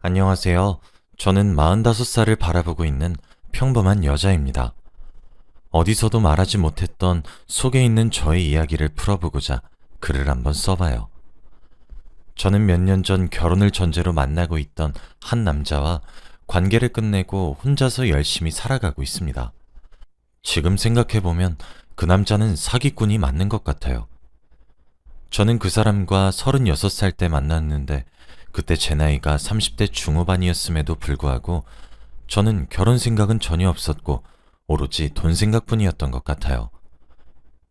안녕하세요. 저는 45살을 바라보고 있는 평범한 여자입니다. 어디서도 말하지 못했던 속에 있는 저의 이야기를 풀어보고자 글을 한번 써봐요. 저는 몇 년 전 결혼을 전제로 만나고 있던 한 남자와 관계를 끝내고 혼자서 열심히 살아가고 있습니다. 지금 생각해보면 그 남자는 사기꾼이 맞는 것 같아요. 저는 그 사람과 36살 때 만났는데 그때 제 나이가 30대 중후반이었음에도 불구하고 저는 결혼 생각은 전혀 없었고 오로지 돈 생각뿐이었던 것 같아요.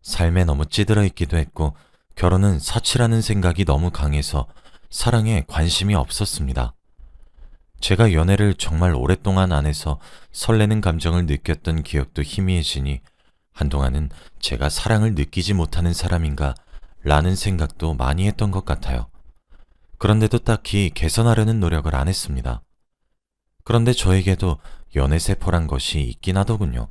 삶에 너무 찌들어 있기도 했고 결혼은 사치라는 생각이 너무 강해서 사랑에 관심이 없었습니다. 제가 연애를 정말 오랫동안 안 해서 설레는 감정을 느꼈던 기억도 희미해지니 한동안은 제가 사랑을 느끼지 못하는 사람인가 라는 생각도 많이 했던 것 같아요. 그런데도 딱히 개선하려는 노력을 안 했습니다. 그런데 저에게도 연애세포란 것이 있긴 하더군요.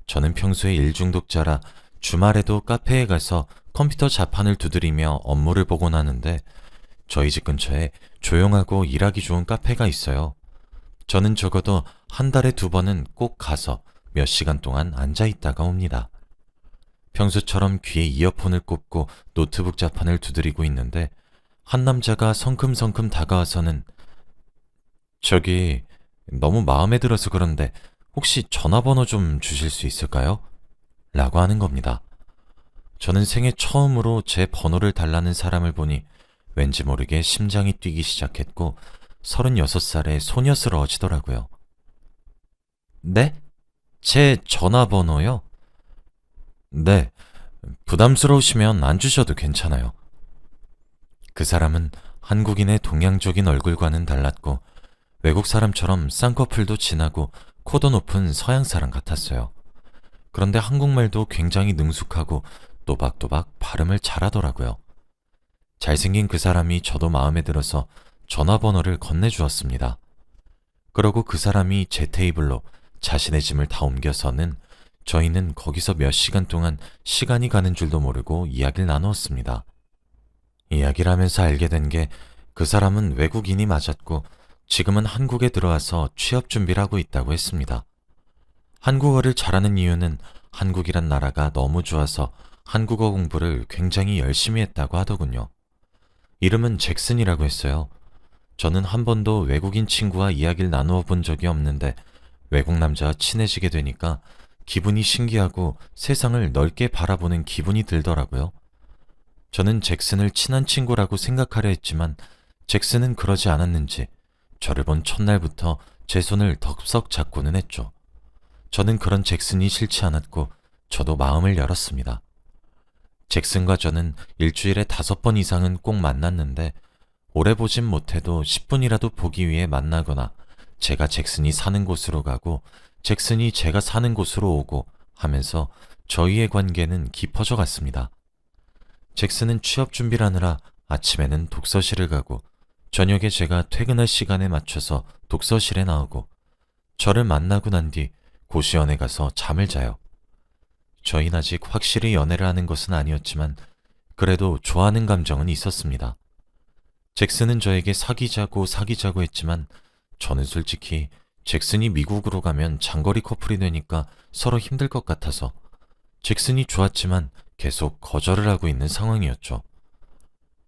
저는 평소에 일중독자라 주말에도 카페에 가서 컴퓨터 자판을 두드리며 업무를 보곤 하는데 저희 집 근처에 조용하고 일하기 좋은 카페가 있어요. 저는 적어도 한 달에 2번은 꼭 가서 몇 시간 동안 앉아 있다가 옵니다. 평소처럼 귀에 이어폰을 꽂고 노트북 자판을 두드리고 있는데 한 남자가 성큼성큼 다가와서는 저기 너무 마음에 들어서 그런데 혹시 전화번호 좀 주실 수 있을까요? 라고 하는 겁니다. 저는 생애 처음으로 제 번호를 달라는 사람을 보니 왠지 모르게 심장이 뛰기 시작했고 36살의 소녀스러워지더라고요. 네? 제 전화번호요? 네, 부담스러우시면 안 주셔도 괜찮아요. 그 사람은 한국인의 동양적인 얼굴과는 달랐고 외국 사람처럼 쌍꺼풀도 진하고 코도 높은 서양 사람 같았어요. 그런데 한국말도 굉장히 능숙하고 또박또박 발음을 잘하더라고요. 잘생긴 그 사람이 저도 마음에 들어서 전화번호를 건네주었습니다. 그러고 그 사람이 제 테이블로 자신의 짐을 다 옮겨서는 저희는 거기서 몇 시간 동안 시간이 가는 줄도 모르고 이야기를 나누었습니다. 이야기를 하면서 알게 된 게 그 사람은 외국인이 맞았고 지금은 한국에 들어와서 취업 준비를 하고 있다고 했습니다. 한국어를 잘하는 이유는 한국이란 나라가 너무 좋아서 한국어 공부를 굉장히 열심히 했다고 하더군요. 이름은 잭슨이라고 했어요. 저는 한 번도 외국인 친구와 이야기를 나누어 본 적이 없는데 외국 남자와 친해지게 되니까 기분이 신기하고 세상을 넓게 바라보는 기분이 들더라고요. 저는 잭슨을 친한 친구라고 생각하려 했지만 잭슨은 그러지 않았는지 저를 본 첫날부터 제 손을 덥석 잡고는 했죠. 저는 그런 잭슨이 싫지 않았고 저도 마음을 열었습니다. 잭슨과 저는 일주일에 5번 이상은 꼭 만났는데 오래 보진 못해도 10분이라도 보기 위해 만나거나 제가 잭슨이 사는 곳으로 가고 잭슨이 제가 사는 곳으로 오고 하면서 저희의 관계는 깊어져 갔습니다. 잭슨은 취업 준비를 하느라 아침에는 독서실을 가고 저녁에 제가 퇴근할 시간에 맞춰서 독서실에 나오고 저를 만나고 난 뒤 고시원에 가서 잠을 자요. 저희는 아직 확실히 연애를 하는 것은 아니었지만 그래도 좋아하는 감정은 있었습니다. 잭슨은 저에게 사귀자고 했지만 저는 솔직히 잭슨이 미국으로 가면 장거리 커플이 되니까 서로 힘들 것 같아서 잭슨이 좋았지만 계속 거절을 하고 있는 상황이었죠.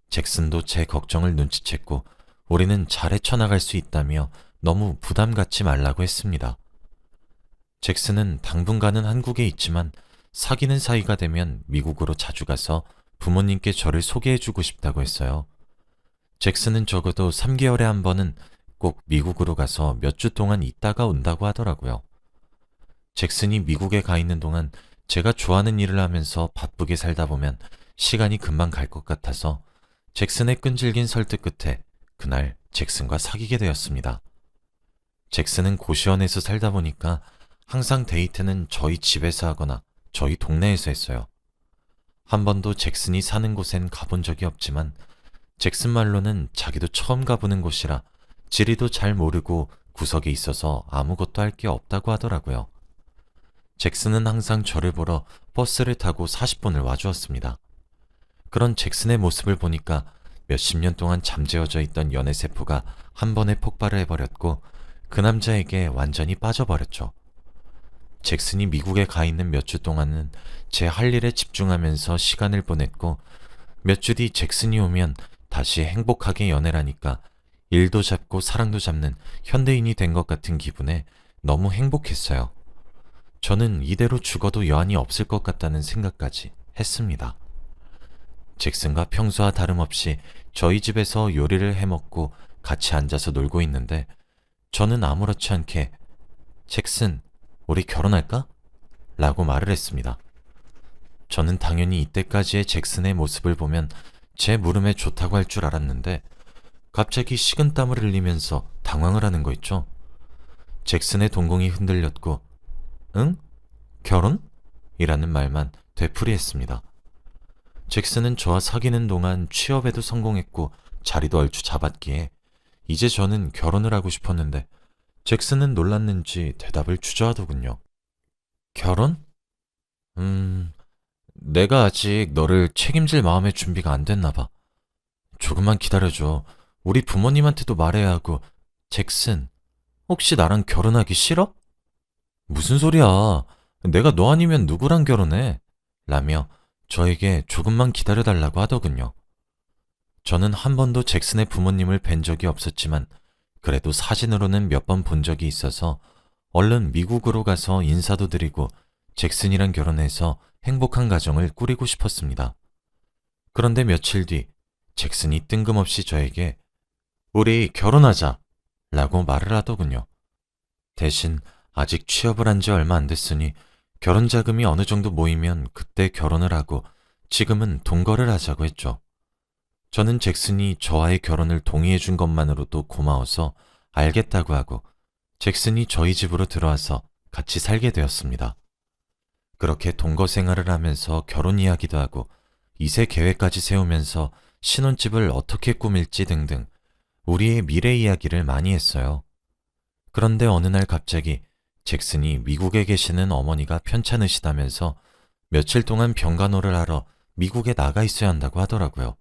잭슨도 제 걱정을 눈치챘고 우리는 잘 헤쳐나갈 수 있다며 너무 부담 갖지 말라고 했습니다. 잭슨은 당분간은 한국에 있지만 사귀는 사이가 되면 미국으로 자주 가서 부모님께 저를 소개해주고 싶다고 했어요. 잭슨은 적어도 3개월에 한 번은 꼭 미국으로 가서 몇 주 동안 있다가 온다고 하더라고요. 잭슨이 미국에 가 있는 동안 제가 좋아하는 일을 하면서 바쁘게 살다 보면 시간이 금방 갈 것 같아서 잭슨의 끈질긴 설득 끝에 그날 잭슨과 사귀게 되었습니다. 잭슨은 고시원에서 살다 보니까 항상 데이트는 저희 집에서 하거나 저희 동네에서 했어요. 한 번도 잭슨이 사는 곳엔 가본 적이 없지만 잭슨 말로는 자기도 처음 가보는 곳이라 지리도 잘 모르고 구석에 있어서 아무것도 할 게 없다고 하더라고요. 잭슨은 항상 저를 보러 버스를 타고 40분을 와주었습니다. 그런 잭슨의 모습을 보니까 몇십 년 동안 잠재워져 있던 연애세포가 한 번에 폭발을 해버렸고 그 남자에게 완전히 빠져버렸죠. 잭슨이 미국에 가 있는 몇 주 동안은 제 할 일에 집중하면서 시간을 보냈고 몇 주 뒤 잭슨이 오면 다시 행복하게 연애라니까 일도 잡고 사랑도 잡는 현대인이 된 것 같은 기분에 너무 행복했어요. 저는 이대로 죽어도 여한이 없을 것 같다는 생각까지 했습니다. 잭슨과 평소와 다름없이 저희 집에서 요리를 해먹고 같이 앉아서 놀고 있는데 저는 아무렇지 않게 잭슨, 우리 결혼할까? 라고 말을 했습니다. 저는 당연히 이때까지의 잭슨의 모습을 보면 제 물음에 좋다고 할 줄 알았는데 갑자기 식은땀을 흘리면서 당황을 하는 거 있죠. 잭슨의 동공이 흔들렸고 응? 결혼? 이라는 말만 되풀이했습니다. 잭슨은 저와 사귀는 동안 취업에도 성공했고 자리도 얼추 잡았기에 이제 저는 결혼을 하고 싶었는데 잭슨은 놀랐는지 대답을 주저하더군요. 결혼? 내가 아직 너를 책임질 마음의 준비가 안 됐나 봐. 조금만 기다려줘. 우리 부모님한테도 말해야 하고. 잭슨, 혹시 나랑 결혼하기 싫어? 무슨 소리야. 내가 너 아니면 누구랑 결혼해? 라며 저에게 조금만 기다려달라고 하더군요. 저는 한 번도 잭슨의 부모님을 뵌 적이 없었지만 그래도 사진으로는 몇 번 본 적이 있어서 얼른 미국으로 가서 인사도 드리고 잭슨이랑 결혼해서 행복한 가정을 꾸리고 싶었습니다. 그런데 며칠 뒤 잭슨이 뜬금없이 저에게 우리 결혼하자 라고 말을 하더군요. 대신 아직 취업을 한 지 얼마 안 됐으니 결혼 자금이 어느 정도 모이면 그때 결혼을 하고 지금은 동거를 하자고 했죠. 저는 잭슨이 저와의 결혼을 동의해 준 것만으로도 고마워서 알겠다고 하고 잭슨이 저희 집으로 들어와서 같이 살게 되었습니다. 그렇게 동거 생활을 하면서 결혼 이야기도 하고 2세 계획까지 세우면서 신혼집을 어떻게 꾸밀지 등등 우리의 미래 이야기를 많이 했어요. 그런데 어느 날 갑자기 잭슨이 미국에 계시는 어머니가 편찮으시다면서 며칠 동안 병간호를 하러 미국에 나가 있어야 한다고 하더라고요.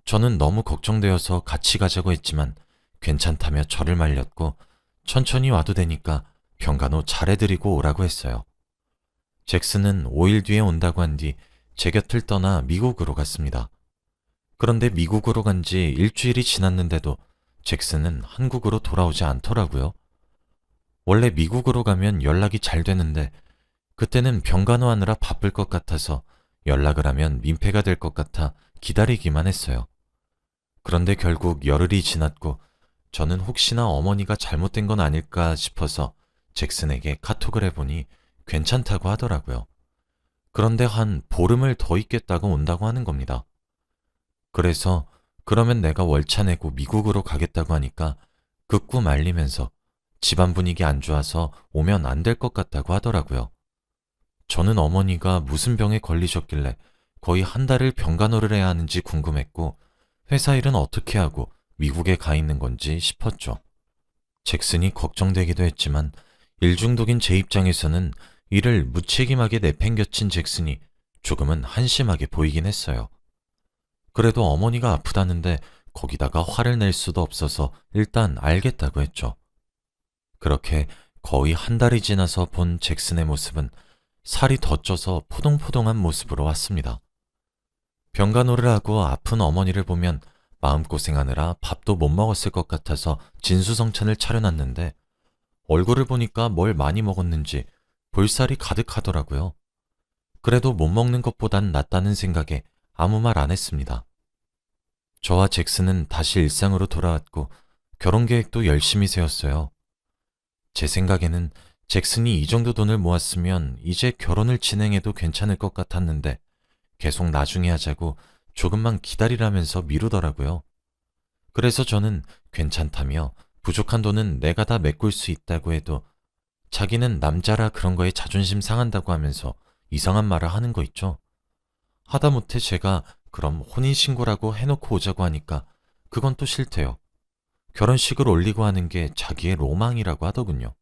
저는 너무 걱정되어서 같이 가자고 했지만 괜찮다며 저를 말렸고 천천히 와도 되니까 병간호 잘해드리고 오라고 했어요. 잭슨은 5일 뒤에 온다고 한 뒤 제 곁을 떠나 미국으로 갔습니다. 그런데 미국으로 간 지 일주일이 지났는데도 잭슨은 한국으로 돌아오지 않더라고요. 원래 미국으로 가면 연락이 잘 되는데 그때는 병간호하느라 바쁠 것 같아서 연락을 하면 민폐가 될 것 같아 기다리기만 했어요. 그런데 결국 열흘이 지났고 저는 혹시나 어머니가 잘못된 건 아닐까 싶어서 잭슨에게 카톡을 해보니 괜찮다고 하더라고요. 그런데 한 보름을 더 있겠다고 온다고 하는 겁니다. 그래서 그러면 내가 월차 내고 미국으로 가겠다고 하니까 극구 말리면서 집안 분위기 안 좋아서 오면 안 될 것 같다고 하더라고요. 저는 어머니가 무슨 병에 걸리셨길래 거의 한 달을 병간호를 해야 하는지 궁금했고 회사 일은 어떻게 하고 미국에 가 있는 건지 싶었죠. 잭슨이 걱정되기도 했지만 일 중독인 제 입장에서는 이를 무책임하게 내팽겨친 잭슨이 조금은 한심하게 보이긴 했어요. 그래도 어머니가 아프다는데 거기다가 화를 낼 수도 없어서 일단 알겠다고 했죠. 그렇게 거의 한 달이 지나서 본 잭슨의 모습은 살이 더 쪄서 포동포동한 모습으로 왔습니다. 병간호를 하고 아픈 어머니를 보면 마음고생하느라 밥도 못 먹었을 것 같아서 진수성찬을 차려놨는데 얼굴을 보니까 뭘 많이 먹었는지 볼살이 가득하더라고요. 그래도 못 먹는 것보단 낫다는 생각에 아무 말 안 했습니다. 저와 잭슨은 다시 일상으로 돌아왔고 결혼 계획도 열심히 세웠어요. 제 생각에는 잭슨이 이 정도 돈을 모았으면 이제 결혼을 진행해도 괜찮을 것 같았는데 계속 나중에 하자고 조금만 기다리라면서 미루더라고요. 그래서 저는 괜찮다며 부족한 돈은 내가 다 메꿀 수 있다고 해도 자기는 남자라 그런 거에 자존심 상한다고 하면서 이상한 말을 하는 거 있죠. 하다못해 제가 그럼 혼인신고라고 해놓고 오자고 하니까 그건 또 싫대요. 결혼식을 올리고 하는 게 자기의 로망이라고 하더군요.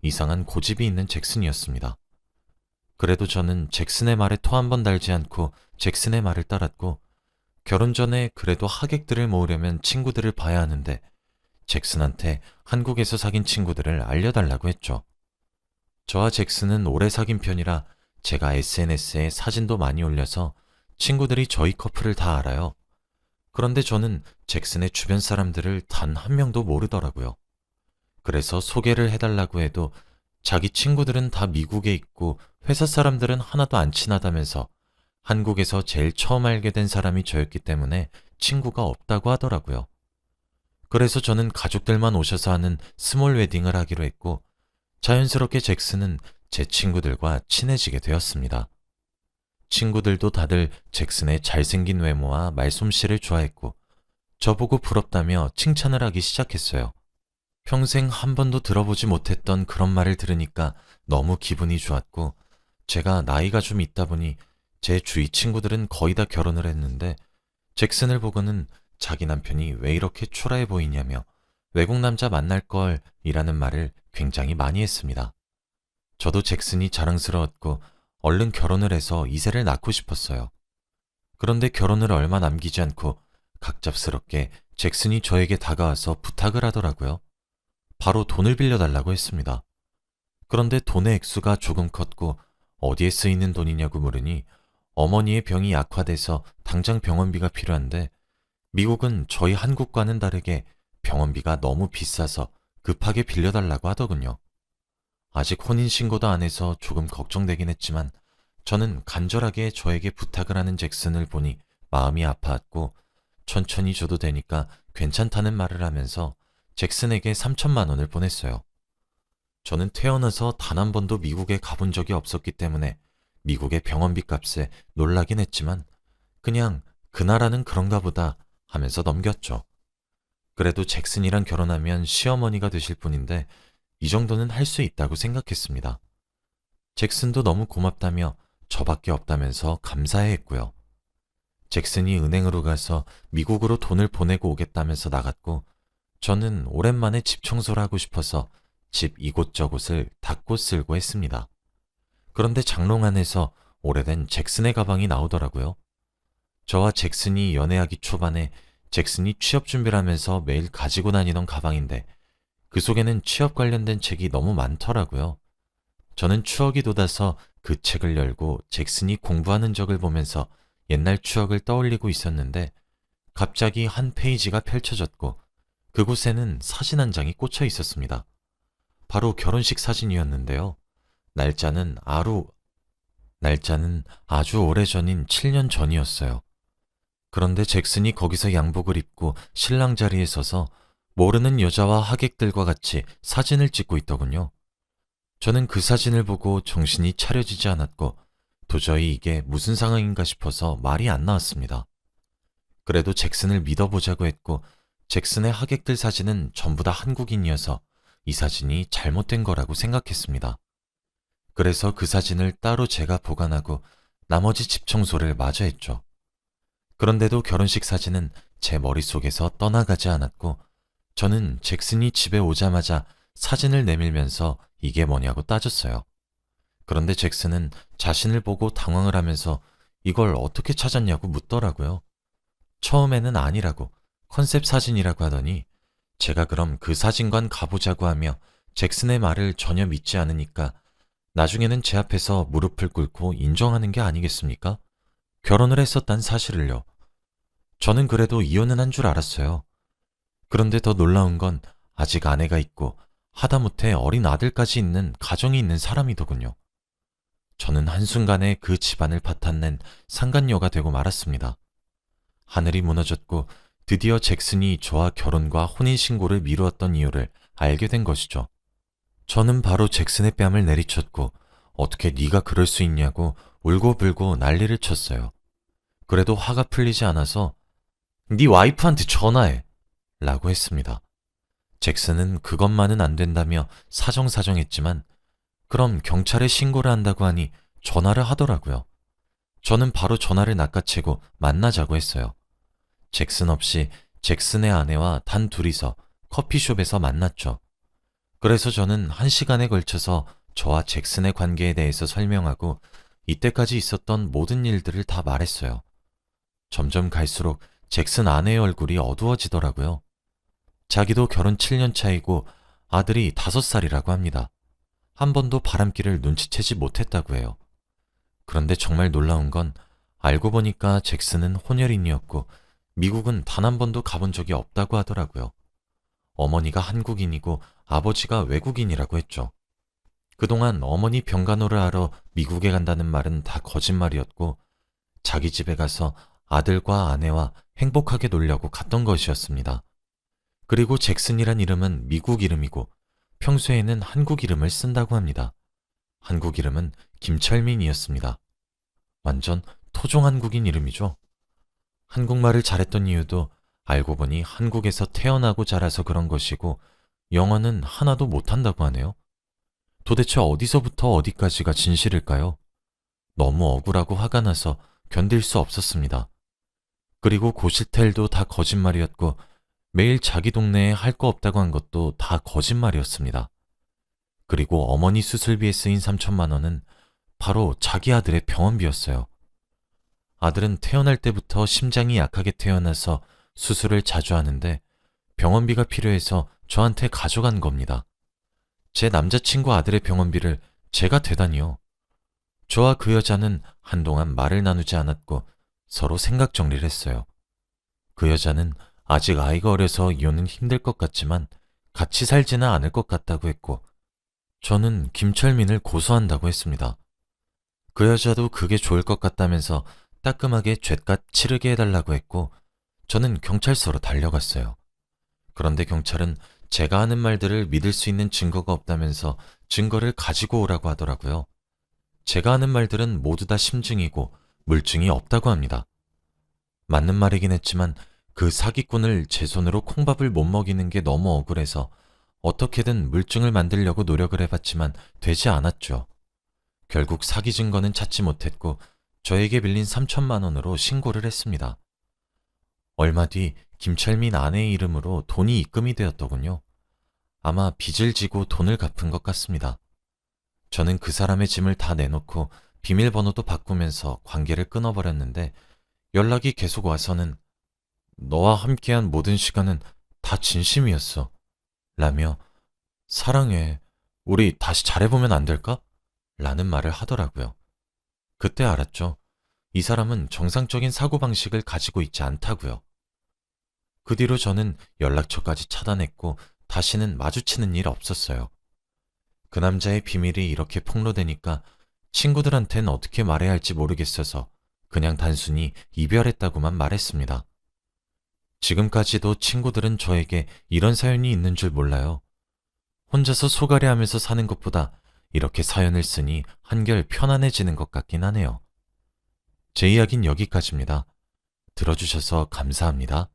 이상한 고집이 있는 잭슨이었습니다. 그래도 저는 잭슨의 말에 토 한 번 달지 않고 잭슨의 말을 따랐고 결혼 전에 그래도 하객들을 모으려면 친구들을 봐야 하는데 잭슨한테 한국에서 사귄 친구들을 알려달라고 했죠. 저와 잭슨은 오래 사귄 편이라 제가 SNS에 사진도 많이 올려서 친구들이 저희 커플을 다 알아요. 그런데 저는 잭슨의 주변 사람들을 단 한 명도 모르더라고요. 그래서 소개를 해달라고 해도 자기 친구들은 다 미국에 있고 회사 사람들은 하나도 안 친하다면서 한국에서 제일 처음 알게 된 사람이 저였기 때문에 친구가 없다고 하더라고요. 그래서 저는 가족들만 오셔서 하는 스몰 웨딩을 하기로 했고 자연스럽게 잭슨은 제 친구들과 친해지게 되었습니다. 친구들도 다들 잭슨의 잘생긴 외모와 말솜씨를 좋아했고 저보고 부럽다며 칭찬을 하기 시작했어요. 평생 한 번도 들어보지 못했던 그런 말을 들으니까 너무 기분이 좋았고 제가 나이가 좀 있다 보니 제 주위 친구들은 거의 다 결혼을 했는데 잭슨을 보고는 자기 남편이 왜 이렇게 초라해 보이냐며 외국 남자 만날 걸 이라는 말을 굉장히 많이 했습니다. 저도 잭슨이 자랑스러웠고 얼른 결혼을 해서 이세를 낳고 싶었어요. 그런데 결혼을 얼마 남기지 않고 갑작스럽게 잭슨이 저에게 다가와서 부탁을 하더라고요. 바로 돈을 빌려달라고 했습니다. 그런데 돈의 액수가 조금 컸고 어디에 쓰이는 돈이냐고 물으니 어머니의 병이 악화돼서 당장 병원비가 필요한데 미국은 저희 한국과는 다르게 병원비가 너무 비싸서 급하게 빌려달라고 하더군요. 아직 혼인신고도 안 해서 조금 걱정되긴 했지만 저는 간절하게 저에게 부탁을 하는 잭슨을 보니 마음이 아파왔고 천천히 줘도 되니까 괜찮다는 말을 하면서 잭슨에게 3천만 원을 보냈어요. 저는 태어나서 단 한 번도 미국에 가본 적이 없었기 때문에 미국의 병원비 값에 놀라긴 했지만 그냥 그 나라는 그런가 보다 하면서 넘겼죠. 그래도 잭슨이랑 결혼하면 시어머니가 되실 분인데 이 정도는 할 수 있다고 생각했습니다. 잭슨도 너무 고맙다며 저밖에 없다면서 감사해 했고요. 잭슨이 은행으로 가서 미국으로 돈을 보내고 오겠다면서 나갔고 저는 오랜만에 집 청소를 하고 싶어서 집 이곳저곳을 닦고 쓸고 했습니다. 그런데 장롱 안에서 오래된 잭슨의 가방이 나오더라고요. 저와 잭슨이 연애하기 초반에 잭슨이 취업 준비를 하면서 매일 가지고 다니던 가방인데 그 속에는 취업 관련된 책이 너무 많더라고요. 저는 추억이 돋아서 그 책을 열고 잭슨이 공부하는 적을 보면서 옛날 추억을 떠올리고 있었는데 갑자기 한 페이지가 펼쳐졌고 그곳에는 사진 한 장이 꽂혀 있었습니다. 바로 결혼식 사진이었는데요. 날짜는 아주 오래전인 7년 전이었어요. 그런데 잭슨이 거기서 양복을 입고 신랑 자리에 서서 모르는 여자와 하객들과 같이 사진을 찍고 있더군요. 저는 그 사진을 보고 정신이 차려지지 않았고 도저히 이게 무슨 상황인가 싶어서 말이 안 나왔습니다. 그래도 잭슨을 믿어보자고 했고 잭슨의 하객들 사진은 전부 다 한국인이어서 이 사진이 잘못된 거라고 생각했습니다. 그래서 그 사진을 따로 제가 보관하고 나머지 집 청소를 마저 했죠. 그런데도 결혼식 사진은 제 머릿속에서 떠나가지 않았고 저는 잭슨이 집에 오자마자 사진을 내밀면서 이게 뭐냐고 따졌어요. 그런데 잭슨은 자신을 보고 당황을 하면서 이걸 어떻게 찾았냐고 묻더라고요. 처음에는 아니라고 컨셉 사진이라고 하더니 제가 그럼 그 사진관 가보자고 하며 잭슨의 말을 전혀 믿지 않으니까 나중에는 제 앞에서 무릎을 꿇고 인정하는 게 아니겠습니까? 결혼을 했었단 사실을요. 저는 그래도 이혼은 한 줄 알았어요. 그런데 더 놀라운 건 아직 아내가 있고 하다못해 어린 아들까지 있는 가정이 있는 사람이더군요. 저는 한순간에 그 집안을 파탄낸 상간녀가 되고 말았습니다. 하늘이 무너졌고 드디어 잭슨이 저와 결혼과 혼인신고를 미루었던 이유를 알게 된 것이죠. 저는 바로 잭슨의 뺨을 내리쳤고 어떻게 네가 그럴 수 있냐고 울고불고 난리를 쳤어요. 그래도 화가 풀리지 않아서 네 와이프한테 전화해 라고 했습니다. 잭슨은 그것만은 안 된다며 사정사정했지만 그럼 경찰에 신고를 한다고 하니 전화를 하더라고요. 저는 바로 전화를 낚아채고 만나자고 했어요. 잭슨 없이 잭슨의 아내와 단 둘이서 커피숍에서 만났죠. 그래서 저는 1시간에 걸쳐서 저와 잭슨의 관계에 대해서 설명하고 이때까지 있었던 모든 일들을 다 말했어요. 점점 갈수록 잭슨 아내의 얼굴이 어두워지더라고요. 자기도 결혼 7년 차이고 아들이 5살이라고 합니다. 한 번도 바람길을 눈치채지 못했다고 해요. 그런데 정말 놀라운 건 알고 보니까 잭슨은 혼혈인이었고 미국은 단 한 번도 가본 적이 없다고 하더라고요. 어머니가 한국인이고 아버지가 외국인이라고 했죠. 그동안 어머니 병간호를 하러 미국에 간다는 말은 다 거짓말이었고 자기 집에 가서 아들과 아내와 행복하게 놀려고 갔던 것이었습니다. 그리고 잭슨이란 이름은 미국 이름이고 평소에는 한국 이름을 쓴다고 합니다. 한국 이름은 김철민이었습니다. 완전 토종 한국인 이름이죠. 한국말을 잘했던 이유도 알고 보니 한국에서 태어나고 자라서 그런 것이고 영어는 하나도 못한다고 하네요. 도대체 어디서부터 어디까지가 진실일까요? 너무 억울하고 화가 나서 견딜 수 없었습니다. 그리고 고시텔도 다 거짓말이었고 매일 자기 동네에 할 거 없다고 한 것도 다 거짓말이었습니다. 그리고 어머니 수술비에 쓰인 3천만 원은 바로 자기 아들의 병원비였어요. 아들은 태어날 때부터 심장이 약하게 태어나서 수술을 자주 하는데 병원비가 필요해서 저한테 가져간 겁니다. 제 남자친구 아들의 병원비를 제가 대다니요. 저와 그 여자는 한동안 말을 나누지 않았고 서로 생각 정리를 했어요. 그 여자는 아직 아이가 어려서 이혼은 힘들 것 같지만 같이 살지는 않을 것 같다고 했고 저는 김철민을 고소한다고 했습니다. 그 여자도 그게 좋을 것 같다면서 따끔하게 죗값 치르게 해달라고 했고 저는 경찰서로 달려갔어요. 그런데 경찰은 제가 하는 말들을 믿을 수 있는 증거가 없다면서 증거를 가지고 오라고 하더라고요. 제가 하는 말들은 모두 다 심증이고 물증이 없다고 합니다. 맞는 말이긴 했지만 그 사기꾼을 제 손으로 콩밥을 못 먹이는 게 너무 억울해서 어떻게든 물증을 만들려고 노력을 해봤지만 되지 않았죠. 결국 사기 증거는 찾지 못했고 저에게 빌린 3천만 원으로 신고를 했습니다. 얼마 뒤 김철민 아내의 이름으로 돈이 입금이 되었더군요. 아마 빚을 지고 돈을 갚은 것 같습니다. 저는 그 사람의 짐을 다 내놓고 비밀번호도 바꾸면서 관계를 끊어버렸는데 연락이 계속 와서는 너와 함께한 모든 시간은 다 진심이었어. 라며 사랑해. 우리 다시 잘해보면 안 될까? 라는 말을 하더라고요. 그때 알았죠. 이 사람은 정상적인 사고방식을 가지고 있지 않다고요. 그 뒤로 저는 연락처까지 차단했고 다시는 마주치는 일 없었어요. 그 남자의 비밀이 이렇게 폭로되니까 친구들한텐 어떻게 말해야 할지 모르겠어서 그냥 단순히 이별했다고만 말했습니다. 지금까지도 친구들은 저에게 이런 사연이 있는 줄 몰라요. 혼자서 소가리하면서 사는 것보다 이렇게 사연을 쓰니 한결 편안해지는 것 같긴 하네요. 제 이야기는 여기까지입니다. 들어주셔서 감사합니다.